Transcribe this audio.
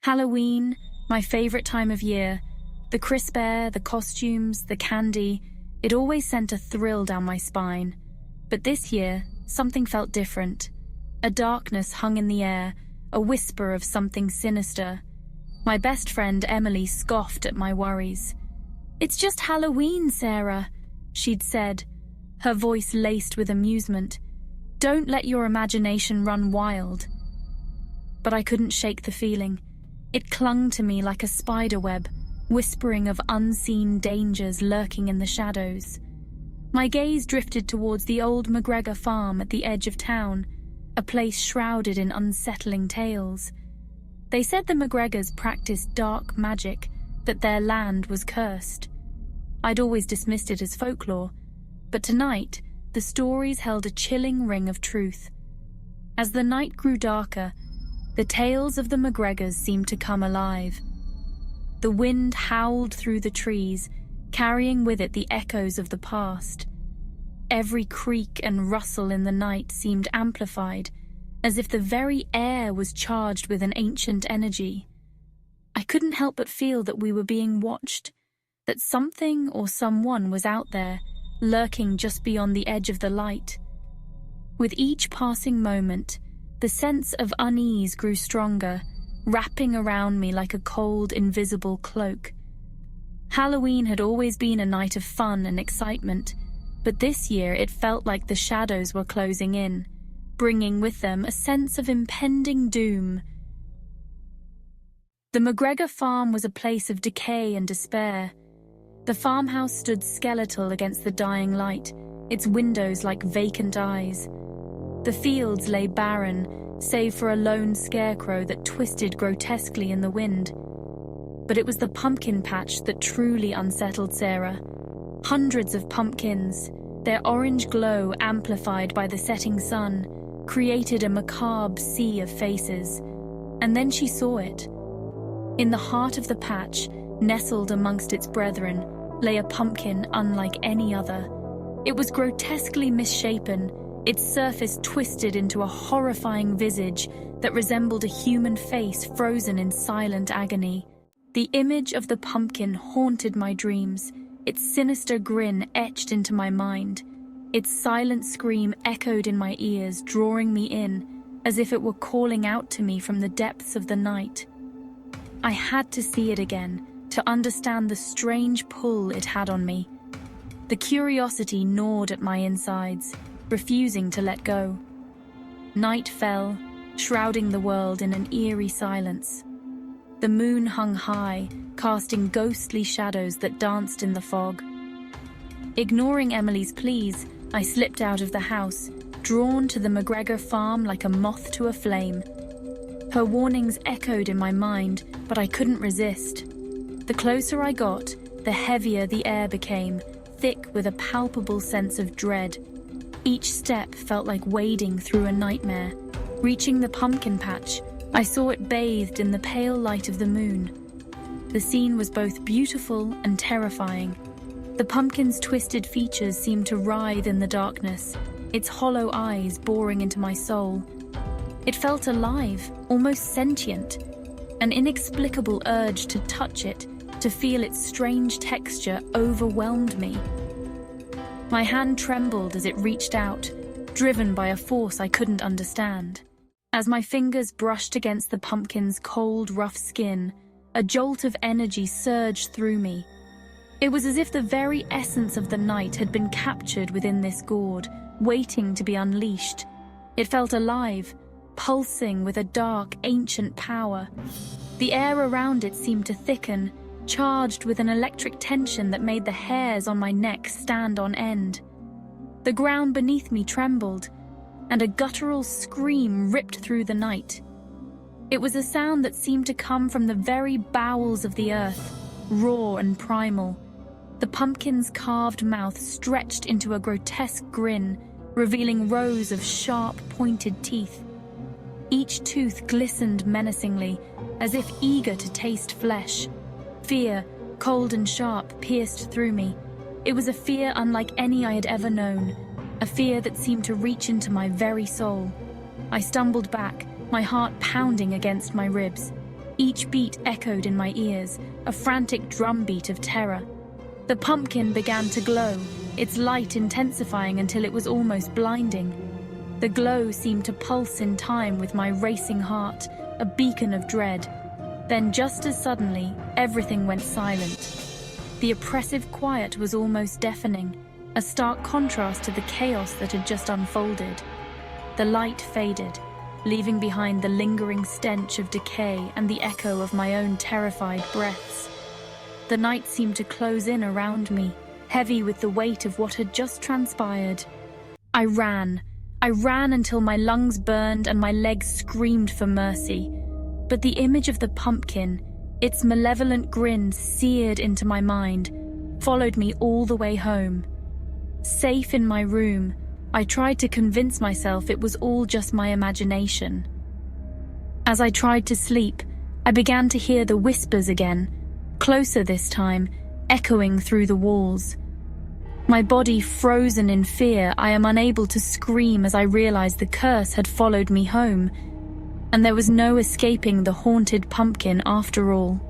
Halloween, my favorite time of year. The crisp air, the costumes, the candy, it always sent a thrill down my spine. But this year, something felt different. A darkness hung in the air, a whisper of something sinister. My best friend Emily scoffed at my worries. "It's just Halloween, Sarah," she'd said, her voice laced with amusement. "Don't let your imagination run wild." But I couldn't shake the feeling. It clung to me like a spiderweb, whispering of unseen dangers lurking in the shadows. My gaze drifted towards the old McGregor farm at the edge of town, a place shrouded in unsettling tales. They said the McGregors practiced dark magic, that their land was cursed. I'd always dismissed it as folklore, but tonight the stories held a chilling ring of truth. As the night grew darker, the tales of the McGregors seemed to come alive. The wind howled through the trees, carrying with it the echoes of the past. Every creak and rustle in the night seemed amplified, as if the very air was charged with an ancient energy. I couldn't help but feel that we were being watched, that something or someone was out there, lurking just beyond the edge of the light. With each passing moment, the sense of unease grew stronger, wrapping around me like a cold, invisible cloak. Halloween had always been a night of fun and excitement, but this year it felt like the shadows were closing in, bringing with them a sense of impending doom. The McGregor farm was a place of decay and despair. The farmhouse stood skeletal against the dying light, its windows like vacant eyes. The fields lay barren, save for a lone scarecrow that twisted grotesquely in the wind. But it was the pumpkin patch that truly unsettled Sarah. Hundreds of pumpkins, their orange glow amplified by the setting sun, created a macabre sea of faces. And then she saw it. In the heart of the patch, nestled amongst its brethren, lay a pumpkin unlike any other. It was grotesquely misshapen, its surface twisted into a horrifying visage that resembled a human face frozen in silent agony. The image of the pumpkin haunted my dreams, its sinister grin etched into my mind. Its silent scream echoed in my ears, drawing me in, as if it were calling out to me from the depths of the night. I had to see it again, to understand the strange pull it had on me. The curiosity gnawed at my insides, refusing to let go. Night fell, shrouding the world in an eerie silence. The moon hung high, casting ghostly shadows that danced in the fog. Ignoring Emily's pleas, I slipped out of the house, drawn to the McGregor farm like a moth to a flame. Her warnings echoed in my mind, but I couldn't resist. The closer I got, the heavier the air became, thick with a palpable sense of dread. Each step felt like wading through a nightmare. Reaching the pumpkin patch, I saw it bathed in the pale light of the moon. The scene was both beautiful and terrifying. The pumpkin's twisted features seemed to writhe in the darkness, its hollow eyes boring into my soul. It felt alive, almost sentient. An inexplicable urge to touch it, to feel its strange texture, overwhelmed me. My hand trembled as it reached out, driven by a force I couldn't understand. As my fingers brushed against the pumpkin's cold, rough skin, a jolt of energy surged through me. It was as if the very essence of the night had been captured within this gourd, waiting to be unleashed. It felt alive, pulsing with a dark, ancient power. The air around it seemed to thicken, charged with an electric tension that made the hairs on my neck stand on end. The ground beneath me trembled, and a guttural scream ripped through the night. It was a sound that seemed to come from the very bowels of the earth, raw and primal. The pumpkin's carved mouth stretched into a grotesque grin, revealing rows of sharp, pointed teeth. Each tooth glistened menacingly, as if eager to taste flesh. Fear, cold and sharp, pierced through me. It was a fear unlike any I had ever known, a fear that seemed to reach into my very soul. I stumbled back, my heart pounding against my ribs. Each beat echoed in my ears, a frantic drumbeat of terror. The pumpkin began to glow, its light intensifying until it was almost blinding. The glow seemed to pulse in time with my racing heart, a beacon of dread. Then, just as suddenly, everything went silent. The oppressive quiet was almost deafening, a stark contrast to the chaos that had just unfolded. The light faded, leaving behind the lingering stench of decay and the echo of my own terrified breaths. The night seemed to close in around me, heavy with the weight of what had just transpired. I ran until my lungs burned and my legs screamed for mercy. But the image of the pumpkin, its malevolent grin seared into my mind, followed me all the way home. Safe in my room, I tried to convince myself it was all just my imagination. As I tried to sleep, I began to hear the whispers again, closer this time, echoing through the walls. My body frozen in fear, I am unable to scream as I realized the curse had followed me home, and there was no escaping the haunted pumpkin after all.